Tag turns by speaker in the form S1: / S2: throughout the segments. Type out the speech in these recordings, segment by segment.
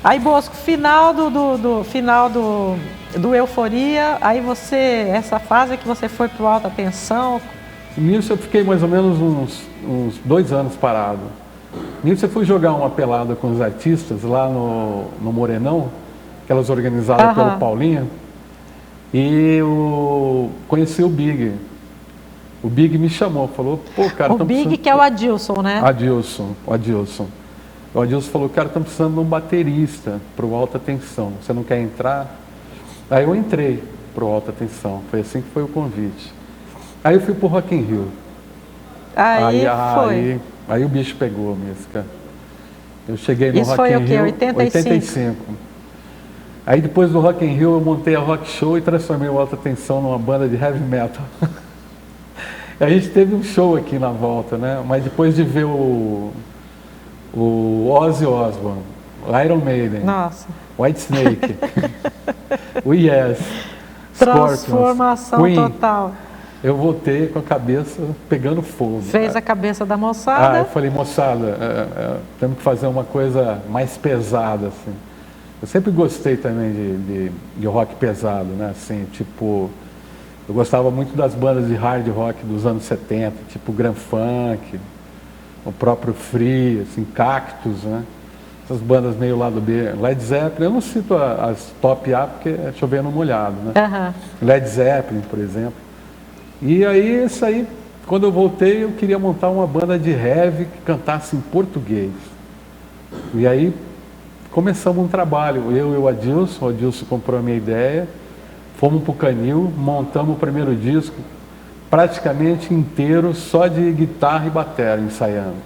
S1: Aí, Bosco, final do Euforia, aí essa fase que você foi para o Alta Tensão.
S2: Nisso eu fiquei mais ou menos uns 2 anos parado. Nisso eu fui jogar uma pelada com os artistas lá no Morenão, aquelas organizadas pelo Paulinho, e eu conheci o Big. O Big me chamou, falou, pô, cara...
S1: O Big que é o Adilson, né?
S2: O Adilson. O Adilson falou, cara, estamos precisando de um baterista para o Alta Tensão. Você não quer entrar? Aí eu entrei para o Alta Tensão. Foi assim que foi o convite. Aí eu fui pro Rock in Rio. Aí o bicho pegou, Mística. Eu cheguei no Rock in Rio... Isso foi o quê? 85? Aí depois do Rock in Rio eu montei a Rock Show e transformei o Alta Tensão numa banda de heavy metal. A gente teve um show aqui na volta, né? Mas depois de ver o Ozzy Osbourne, o Iron Maiden,
S1: nossa,
S2: Whitesnake, o Yes,
S1: transformação
S2: Scorpions,
S1: total.
S2: Eu voltei com a cabeça pegando fogo.
S1: Fez a cabeça da moçada.
S2: Eu falei, moçada, temos que fazer uma coisa mais pesada, assim. Eu sempre gostei também de rock pesado, né? Assim, tipo, eu gostava muito das bandas de hard rock dos anos 70, tipo Grand Funk, o próprio Free, assim, Cactus, né? Essas bandas meio lado B. Led Zeppelin, eu não cito as top A porque é chover no molhado, né? Led Zeppelin, por exemplo. E aí, quando eu voltei, eu queria montar uma banda de heavy que cantasse em português. E aí, começamos um trabalho, eu e o Adilson comprou a minha ideia, fomos para o Canil, montamos o primeiro disco, praticamente inteiro, só de guitarra e bateria, ensaiando.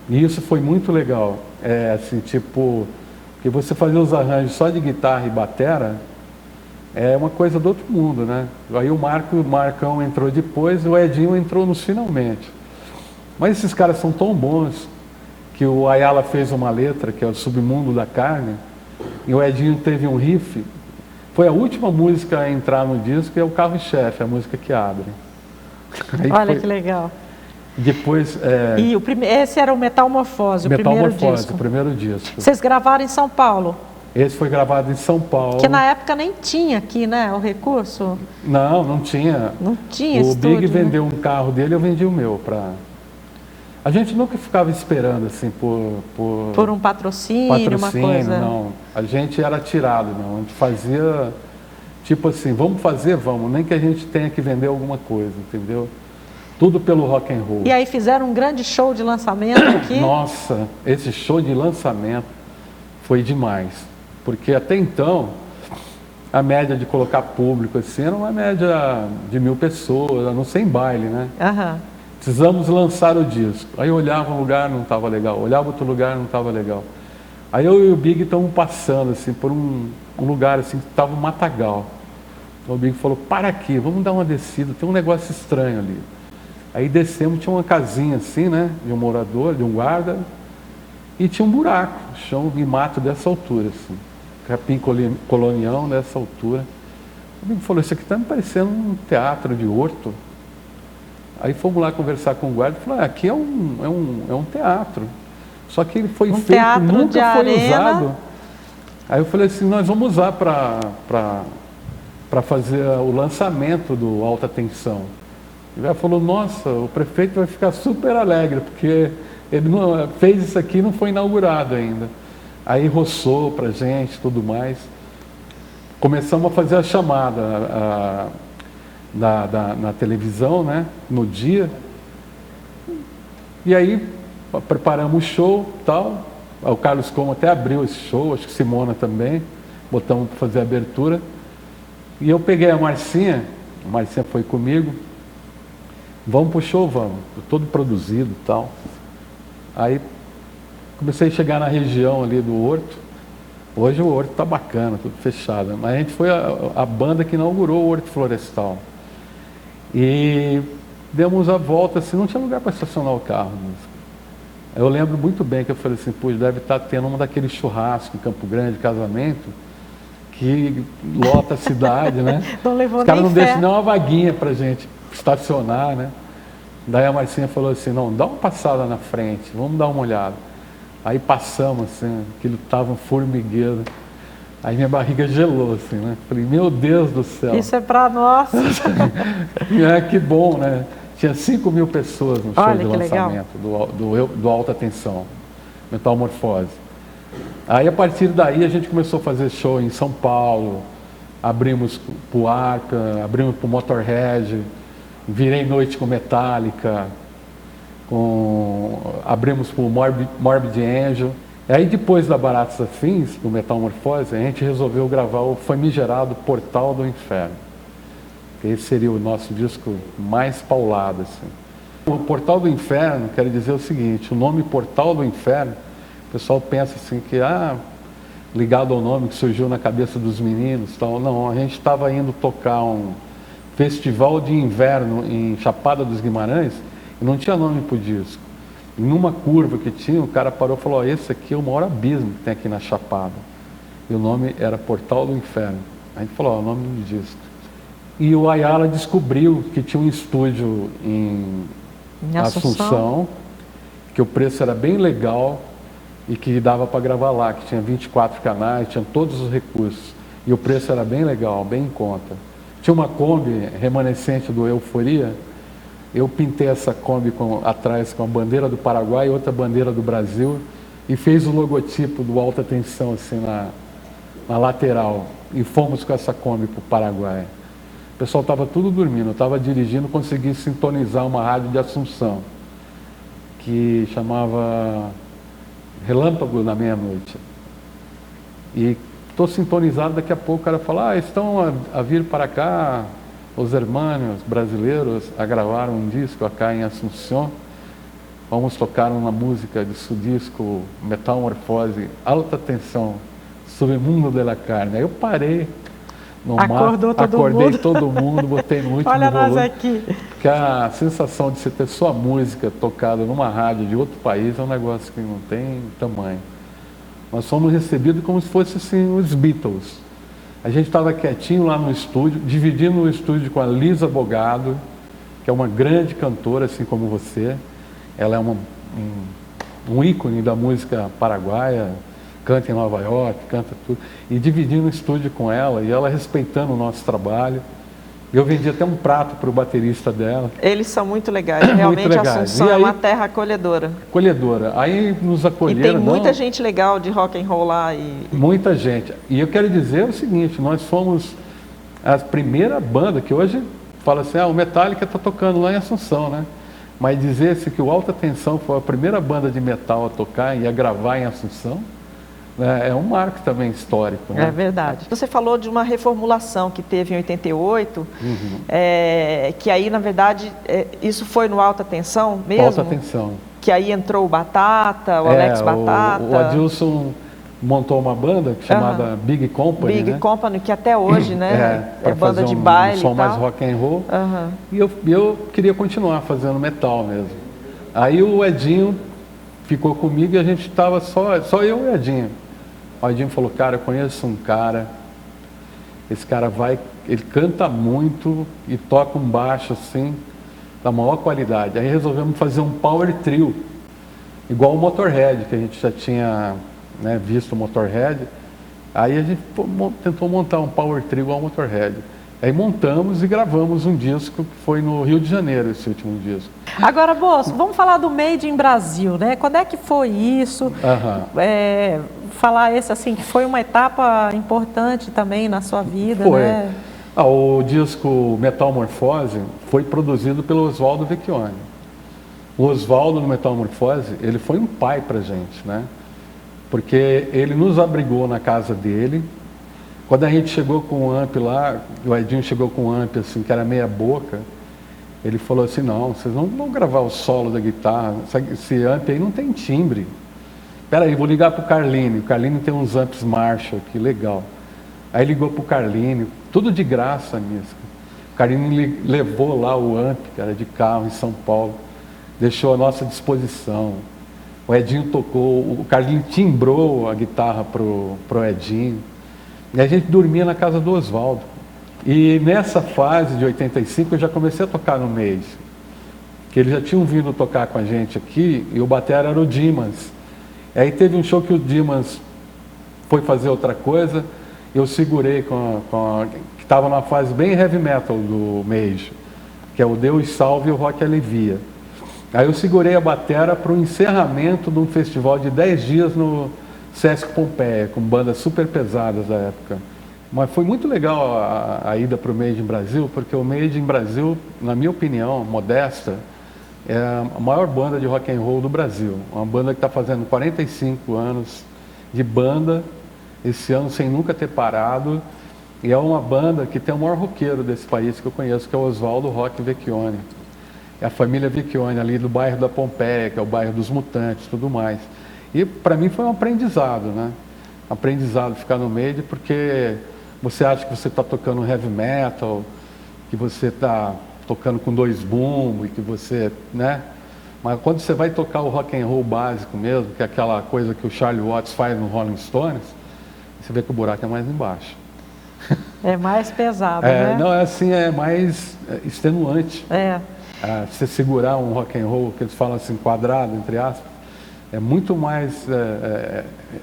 S2: E isso foi muito legal, assim, tipo, porque você fazer os arranjos só de guitarra e bateria, é uma coisa do outro mundo, né? Aí o Marcão entrou depois, o Edinho entrou nos finalmente. Mas esses caras são tão bons que o Ayala fez uma letra, que é o Submundo da Carne, e o Edinho teve um riff. Foi a última música a entrar no disco, é o Carro-Chefe, a música que abre.
S1: Olha que legal.
S2: Depois...
S1: E esse era o Metamorfose, o primeiro disco.
S2: O primeiro disco.
S1: Vocês gravaram em São Paulo?
S2: Esse foi gravado em São Paulo.
S1: Que na época nem tinha aqui, né, o recurso?
S2: Não tinha.
S1: Não tinha
S2: O
S1: estúdio,
S2: Big vendeu um carro dele, eu vendi o meu para... A gente nunca ficava esperando, assim,
S1: por um patrocínio, uma coisa...
S2: Não. A gente era tirado, não. A gente fazia, tipo assim, vamos fazer, vamos. Nem que a gente tenha que vender alguma coisa, entendeu? Tudo pelo rock and roll.
S1: E aí fizeram um grande show de lançamento aqui?
S2: Nossa, esse show de lançamento foi demais. Porque até então, a média de colocar público assim era uma média de 1000 pessoas, a não ser em baile, né? Precisamos lançar o disco. Aí eu olhava um lugar, não estava legal. Olhava outro lugar, não estava legal. Aí eu e o Big estamos passando assim, por um lugar assim, que estava um matagal. O Big falou, para aqui, vamos dar uma descida, tem um negócio estranho ali. Aí descemos, tinha uma casinha assim, né? De um morador, de um guarda. E tinha um buraco, chão e mato dessa altura, assim. Capim colonial nessa altura. O Big falou, isso aqui está me parecendo um teatro de horto. Aí fomos lá conversar com o guarda e falou, aqui é um teatro. Só que ele foi feito, nunca foi usado. Aí eu falei assim, nós vamos usar para fazer o lançamento do Alta Tensão. Ele falou, nossa, o prefeito vai ficar super alegre, porque ele não fez isso aqui e não foi inaugurado ainda. Aí roçou pra gente, tudo mais. Começamos a fazer a chamada na televisão, né, no dia. E aí preparamos o show e tal. O Carlos Como até abriu esse show, acho que Simona também. Botamos para fazer a abertura. E eu peguei a Marcinha foi comigo. Vamos pro show, vamos. Todo produzido e tal. Aí comecei a chegar na região ali do Horto. Hoje o Horto tá bacana, tudo fechado. Mas a gente foi a banda que inaugurou o Horto Florestal. E demos a volta, assim, não tinha lugar para estacionar o carro. Eu lembro muito bem que eu falei assim, pô, deve estar tendo um daqueles churrascos em Campo Grande, casamento, que lota a cidade, né?
S1: Não levou
S2: Os caras não
S1: nem
S2: deixam nem uma vaguinha pra gente estacionar, né? Daí a Marcinha falou assim, não, dá uma passada na frente, vamos dar uma olhada. Aí passamos, assim, aquilo tava um formigueiro. Aí minha barriga gelou, assim, né? Falei, meu Deus do céu.
S1: Isso é para nós.
S2: Que bom, né? Tinha 5.000 pessoas no show
S1: Olha,
S2: de
S1: que legal.
S2: lançamento do Alta Tensão, Metamorfose. Aí, a partir daí, a gente começou a fazer show em São Paulo, abrimos pro Arca, abrimos pro Motorhead, virei noite com Metallica, abrimos pro Morbid Angel. Aí, depois da Baratos Afins, do Metamorfose, a gente resolveu gravar o famigerado Portal do Inferno. Esse seria o nosso disco mais paulado, assim. O Portal do Inferno quer dizer o seguinte, o nome Portal do Inferno, o pessoal pensa assim que, ligado ao nome que surgiu na cabeça dos meninos, tal. Não, a gente estava indo tocar um festival de inverno em Chapada dos Guimarães e não tinha nome para o disco. E numa curva que tinha, o cara parou e falou, esse aqui é o maior abismo que tem aqui na Chapada. E o nome era Portal do Inferno. A gente falou, o nome do disco. E o Ayala descobriu que tinha um estúdio em Assunção, que o preço era bem legal e que dava para gravar lá, que tinha 24 canais, tinha todos os recursos. E o preço era bem legal, bem em conta. Tinha uma Kombi remanescente do Euforia, eu pintei essa Kombi atrás com a bandeira do Paraguai e outra bandeira do Brasil e fez o logotipo do Alta Tensão assim na lateral. E fomos com essa Kombi para o Paraguai. O pessoal estava tudo dormindo, eu estava dirigindo, consegui sintonizar uma rádio de Assunção, que chamava Relâmpago da Meia-Noite. E estou sintonizado, daqui a pouco o cara fala, estão a vir para cá os hermanos brasileiros a gravar um disco acá em Assunção. Vamos tocar uma música de seu disco Metamorfose, Alta Tensão, Submundo de la Carne. Aí eu parei. Acordei todo mundo, botei no último
S1: Olha
S2: volume.
S1: nós aqui.
S2: Porque a sensação de você ter sua música tocada numa rádio de outro país é um negócio que não tem tamanho. Nós fomos recebidos como se fossem assim, os Beatles. A gente estava quietinho lá no estúdio, dividindo o estúdio com a Lisa Bogado, que é uma grande cantora, assim como você. Ela é um ícone da música paraguaia, canta em Nova York, canta tudo, e dividindo o estúdio com ela, e ela respeitando o nosso trabalho. Eu vendi até um prato para o baterista dela.
S1: Eles são muito legais, realmente muito legais. Assunção é uma terra acolhedora.
S2: Acolhedora. Aí nos acolheram.
S1: E tem muita gente legal de rock and roll lá.
S2: Muita gente. E eu quero dizer o seguinte, nós fomos a primeira banda que hoje fala assim, o Metallica está tocando lá em Assunção, né? Mas dizer-se que o Alta Tensão foi a primeira banda de metal a tocar e a gravar em Assunção, é um marco também histórico, né?
S1: É verdade. Você falou de uma reformulação que teve em 88, que aí, na verdade, isso foi no Alta Tensão mesmo?
S2: Alta Tensão.
S1: Que aí entrou o Batata, o Alex Batata.
S2: O Adilson montou uma banda chamada Big Company,
S1: Big Company, que até hoje, né, é banda de baile
S2: um som
S1: e tal.
S2: mais rock and roll. E eu queria continuar fazendo metal mesmo. Aí o Edinho ficou comigo e a gente estava só eu e o Edinho. O Edinho falou, cara, eu conheço um cara, esse cara ele canta muito e toca um baixo assim, da maior qualidade. Aí resolvemos fazer um power trio, igual o Motorhead, que a gente já tinha visto o Motorhead. Aí a gente tentou montar um power trio igual o Motorhead. Aí montamos e gravamos um disco que foi no Rio de Janeiro, esse último disco.
S1: Agora, Bosco, vamos falar do Made in Brasil, né? Quando é que foi isso? Falar esse assim, que foi uma etapa importante também na sua vida,
S2: foi.
S1: Né?
S2: O disco Metamorfose foi produzido pelo Oswaldo Vecchione. O Oswaldo no Metamorfose, ele foi um pai pra gente, né? Porque ele nos abrigou na casa dele. Quando a gente chegou com o amp lá, o Edinho chegou com o amp assim, que era meia boca, ele falou assim, não, vocês não vão gravar o solo da guitarra, esse amp aí não tem timbre. Peraí, vou ligar pro Carlini. O Carlini tem uns amps Marshall aqui, legal. Aí ligou pro Carlini, tudo de graça nisso. O Carlini levou lá o amp, que era de carro em São Paulo, deixou à nossa disposição. O Edinho tocou, o Carlini timbrou a guitarra pro Edinho. E a gente dormia na casa do Oswaldo. E nessa fase de 85 eu já comecei a tocar no Made. Que eles já tinham vindo tocar com a gente aqui, e o batera era o Dimas. E aí teve um show que o Dimas foi fazer outra coisa, eu segurei que estava numa fase bem heavy metal do Mage, que é o Deus Salve e o Rock Alivia. Aí eu segurei a batera para o encerramento de um festival de 10 dias no Sesc Pompeia, com bandas super pesadas da época. Mas foi muito legal a ida para o Made in Brasil, porque o Made in Brasil, na minha opinião, modesta, é a maior banda de rock and roll do Brasil. Uma banda que está fazendo 45 anos de banda, esse ano sem nunca ter parado. E é uma banda que tem o maior roqueiro desse país que eu conheço, que é o Oswaldo Rock Vecchione. É a família Vecchione ali do bairro da Pompeia, que é o bairro dos Mutantes e tudo mais. E para mim foi um aprendizado, né? Aprendizado ficar no Made, porque você acha que você está tocando heavy metal, que você está tocando com 2 bumbos, e que você, né? Mas quando você vai tocar o rock and roll básico mesmo, que é aquela coisa que o Charlie Watts faz no Rolling Stones, você vê que o buraco é mais embaixo.
S1: É mais pesado, né?
S2: Não, é assim, é mais extenuante. Você segurar um rock and roll, que eles falam assim, quadrado, entre aspas, é muito mais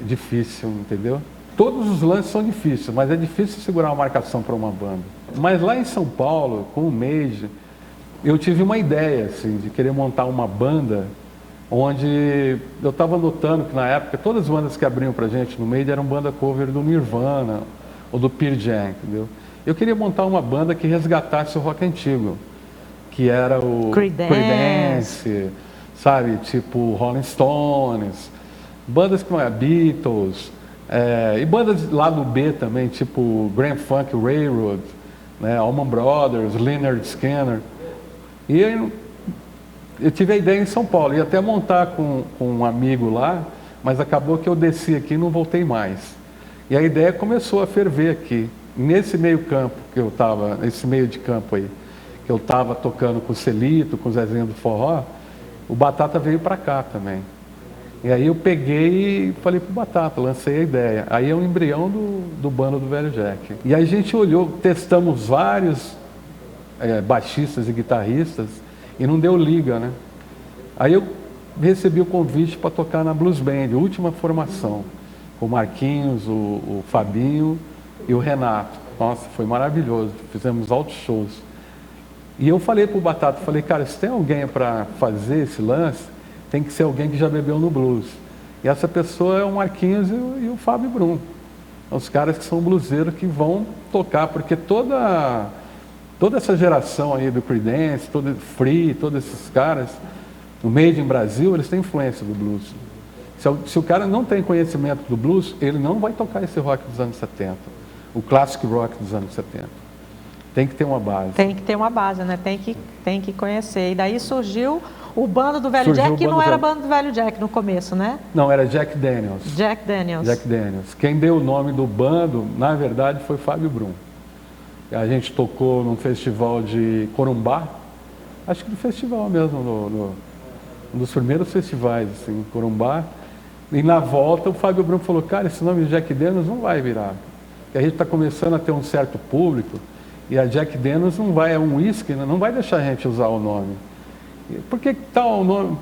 S2: difícil, entendeu? Todos os lances são difíceis, mas é difícil segurar uma marcação para uma banda. Mas lá em São Paulo, com o Mage, eu tive uma ideia, assim, de querer montar uma banda onde eu estava notando que na época todas as bandas que abriam pra gente no Mage eram banda cover do Nirvana ou do Pearl Jam, entendeu? Eu queria montar uma banda que resgatasse o rock antigo, que era o Creedence, sabe, tipo Rolling Stones, bandas como a Beatles, e bandas lá do B também, tipo Grand Funk Railroad, né, Allman Brothers, Lynyrd Skynyrd. E eu tive a ideia em São Paulo, ia até montar com um amigo lá, mas acabou que eu desci aqui e não voltei mais. E a ideia começou a ferver aqui, nesse meio campo que eu estava, nesse meio de campo aí, que eu estava tocando com o Celito, com o Zezinho do Forró, o Batata veio para cá também. E aí eu peguei e falei pro Batata, lancei a ideia. Aí é um embrião do bando do Velho Jack. E aí a gente olhou, testamos vários baixistas e guitarristas e não deu liga, né? Aí eu recebi o convite para tocar na Blues Band, última formação, com o Marquinhos, o Fabinho e o Renato. Nossa, foi maravilhoso, fizemos altos shows. E eu falei pro Batata, falei, cara, se tem alguém para fazer esse lance, tem que ser alguém que já bebeu no blues. E essa pessoa é o Marquinhos e o Fábio Brum. Os caras que são bluseiros que vão tocar, porque toda essa geração aí do Creedence, todo Free, todos esses caras, no Made in Brasil, eles têm influência do blues. Se o cara não tem conhecimento do blues, ele não vai tocar esse rock dos anos 70, o classic rock dos anos 70. Tem que ter uma base.
S1: Tem que ter uma base, né? Tem que conhecer. E daí surgiu o bando do Velho Jack, que não era bando do Velho Jack no começo, né?
S2: Não, era Jack Daniels.
S1: Jack Daniels.
S2: Jack Daniels. Quem deu o nome do bando, na verdade, foi Fábio Brum. A gente tocou num festival de Corumbá, acho que no festival mesmo, um dos primeiros festivais, assim, Corumbá. E na volta o Fábio Brum falou, cara, esse nome de Jack Daniels não vai virar. Porque a gente está começando a ter um certo público, e a Jack Daniels não vai, é um whisky, não vai deixar a gente usar o nome. Por que tal o nome?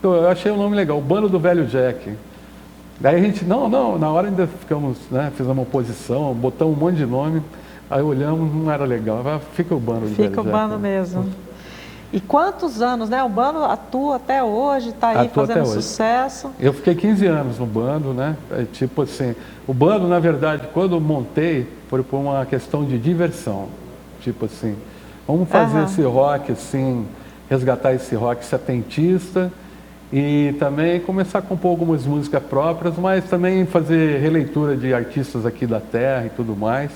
S2: Eu achei o nome legal, o Bando do Velho Jack. Daí a gente, não, na hora ainda ficamos, né, fizemos uma oposição, botamos um monte de nome, aí olhamos, não era legal, fica o Bando do Velho Jack.
S1: Fica o bando mesmo. E quantos anos, né? O bando atua até hoje, está aí fazendo sucesso.
S2: Eu fiquei 15 anos no bando, né? Tipo assim, o bando, na verdade, quando eu montei, foi por uma questão de diversão. Tipo assim, vamos fazer esse rock, assim, resgatar esse rock setentista e também começar a compor algumas músicas próprias, mas também fazer releitura de artistas aqui da terra e tudo mais.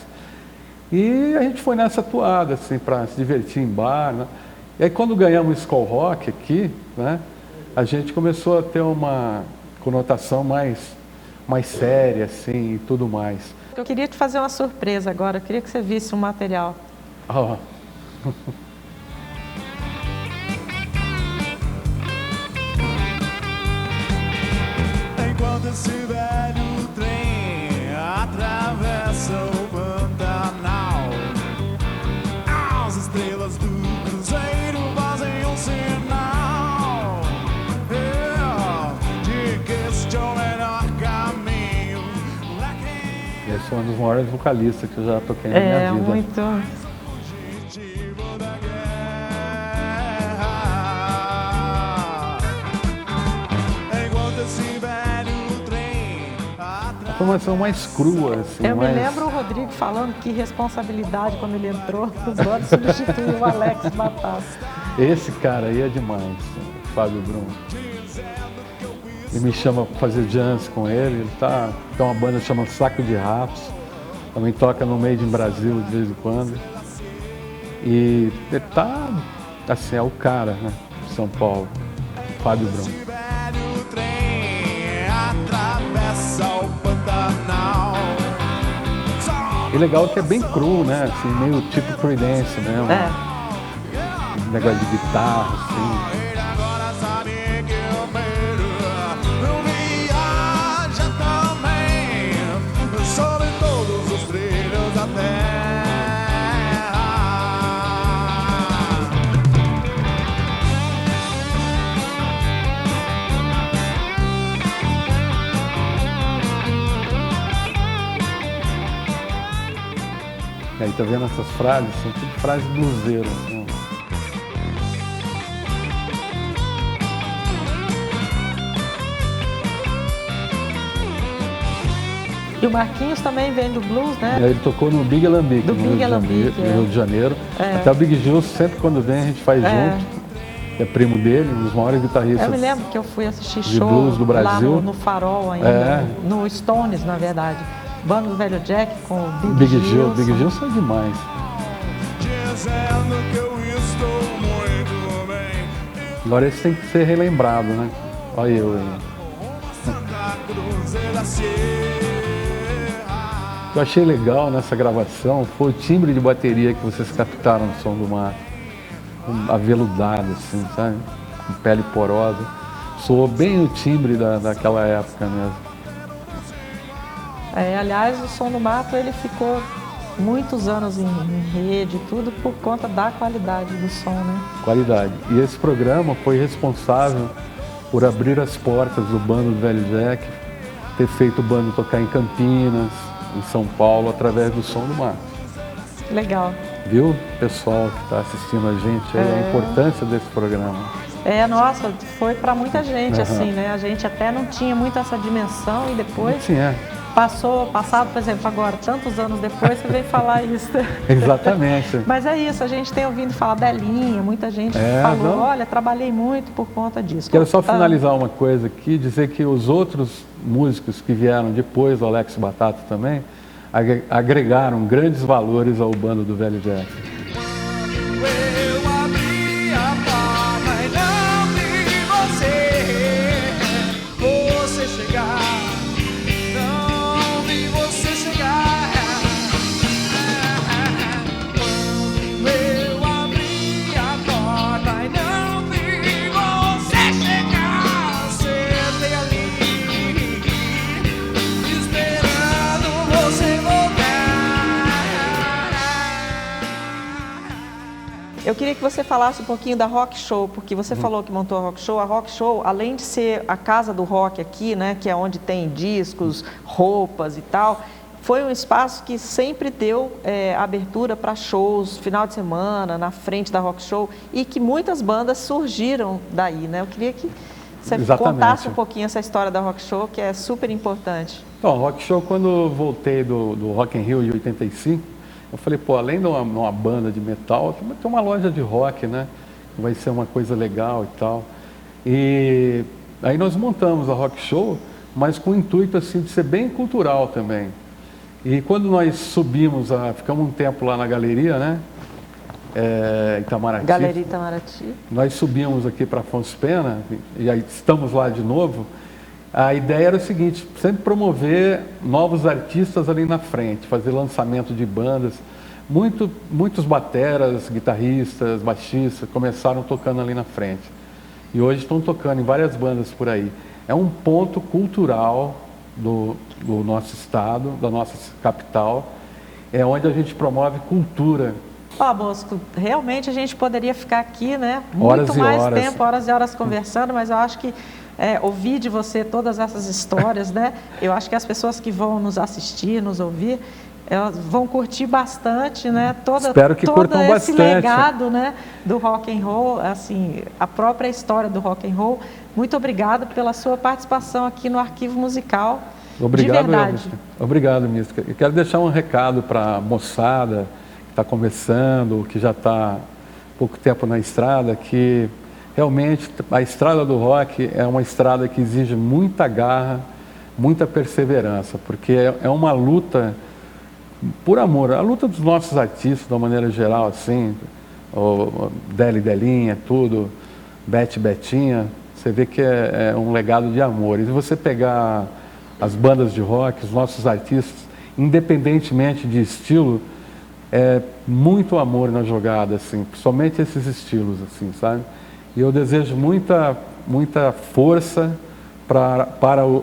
S2: E a gente foi nessa toada, assim, para se divertir em bar, né? E aí quando ganhamos o Skol Rock aqui, né, a gente começou a ter uma conotação mais séria, assim, e tudo mais.
S1: Eu queria te fazer uma surpresa agora, eu queria que você visse um material.
S2: Oh.
S3: Enquanto esse velho trem atravessa o Pantanal, as estrelas do cruzeiro fazem um sinal de que
S2: Esse é um dos maiores vocalistas que eu já toquei na minha vida.
S1: Muito.
S2: A formação mais crua, assim.
S1: Eu me lembro o Rodrigo falando que responsabilidade quando ele entrou, os dois substituiu o Alex Batata.
S2: Esse cara aí é demais, Fábio Brum. Ele me chama para fazer jazz com ele, tem uma banda chamada Saco de Ratos, também toca no Made in Brasil de vez em quando. E ele tá, assim, é o cara, né, de São Paulo, Fábio Brum. E legal que é bem cru, né, assim, meio tipo Creedence mesmo. Um negócio de guitarra, assim. E aí, tá vendo essas frases? São tudo frases bluseiras. Né?
S1: E o Marquinhos também vem do blues, né?
S2: Ele tocou no Big Alambique, no Rio de Janeiro. Até o Big Gil, sempre quando vem, a gente faz junto. É primo dele, um dos maiores guitarristas.
S1: Eu me lembro que eu fui assistir
S2: de
S1: show
S2: blues do Brasil.
S1: Lá no Farol ainda, no Stones, na verdade. Banda do Velho Jack com o
S2: Big Gil. Big Gil são demais. Agora esse tem que ser relembrado, né? Olha eu aí. O que eu achei legal nessa gravação foi o timbre de bateria que vocês captaram no Som do Mar. Aveludado, assim, sabe? Com pele porosa. Soou bem o timbre daquela época mesmo.
S1: Aliás, o Som do Mato ele ficou muitos anos em rede, tudo por conta da qualidade do som, né?
S2: Qualidade. E esse programa foi responsável por abrir as portas do Bando do Velho Jack, ter feito o bando tocar em Campinas, em São Paulo, através do Som do Mato.
S1: Legal.
S2: Viu, pessoal que está assistindo a gente, a importância desse programa.
S1: Nossa, foi para muita gente, assim, né? A gente até não tinha muito essa dimensão e depois... Passado, por exemplo, agora, tantos anos depois, você veio falar isso.
S2: Exatamente.
S1: Mas é isso, a gente tem ouvido falar Belinha, muita gente falou, olha, trabalhei muito por conta disso.
S2: Quero só finalizar uma coisa aqui, dizer que os outros músicos que vieram depois do Alex Batata também, agregaram grandes valores ao Bando do Velho Jack.
S1: Eu queria que você falasse um pouquinho da Rock Show, porque você falou que montou a Rock Show. A Rock Show, além de ser a casa do rock aqui, né, que é onde tem discos, roupas e tal, foi um espaço que sempre deu abertura para shows, final de semana, na frente da Rock Show, e que muitas bandas surgiram daí, né? Eu queria que você contasse um pouquinho essa história da Rock Show, que é super importante.
S2: Então, a Rock Show, quando eu voltei do Rock in Rio de 85, eu falei, pô, além de uma banda de metal, tem uma loja de rock, né? Vai ser uma coisa legal e tal. E aí nós montamos a Rock Show, mas com o intuito assim, de ser bem cultural também. E quando nós subimos, ficamos um tempo lá na galeria, né? Itamaraty.
S1: Galeria Itamaraty.
S2: Nós subimos aqui para Afonso Pena, e aí estamos lá de novo. A ideia era o seguinte, sempre promover novos artistas ali na frente, fazer lançamento de bandas. Muitos bateras, guitarristas, baixistas começaram tocando ali na frente. E hoje estão tocando em várias bandas por aí. É um ponto cultural do nosso estado, da nossa capital, é onde a gente promove cultura.
S1: Bosco, realmente a gente poderia ficar aqui, né? Muito mais tempo, horas e horas conversando, mas eu acho que ouvir de você todas essas histórias, né? Eu acho que as pessoas que vão nos assistir, nos ouvir, elas vão curtir bastante, né?
S2: Espero que curtam
S1: esse
S2: bastante.
S1: legado, né, do rock and roll, assim, a própria história do rock and roll. Muito obrigado pela sua participação aqui no Arquivo Musical.
S2: Obrigado,
S1: de verdade.
S2: Elvis. Obrigado, Mística. Eu quero deixar um recado para a moçada que está começando, que já está pouco tempo na estrada, que realmente a estrada do rock é uma estrada que exige muita garra, muita perseverança, porque é uma luta por amor, a luta dos nossos artistas, de uma maneira geral, assim, o Deli Delinha, tudo, Betinha, você vê que é um legado de amor. E se você pegar as bandas de rock, os nossos artistas, independentemente de estilo, é muito amor na jogada, assim, somente esses estilos, assim, sabe? E eu desejo muita força para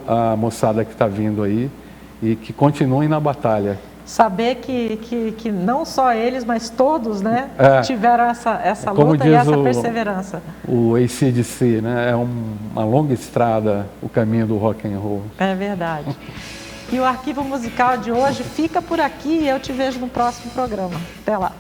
S2: a moçada que está vindo aí e que continuem na batalha.
S1: Saber que não só eles, mas todos, né, tiveram essa
S2: como
S1: luta
S2: diz
S1: e essa perseverança.
S2: O AC/DC, né, é uma longa estrada o caminho do rock and roll.
S1: É verdade. E o Arquivo Musical de hoje fica por aqui e eu te vejo no próximo programa. Até lá.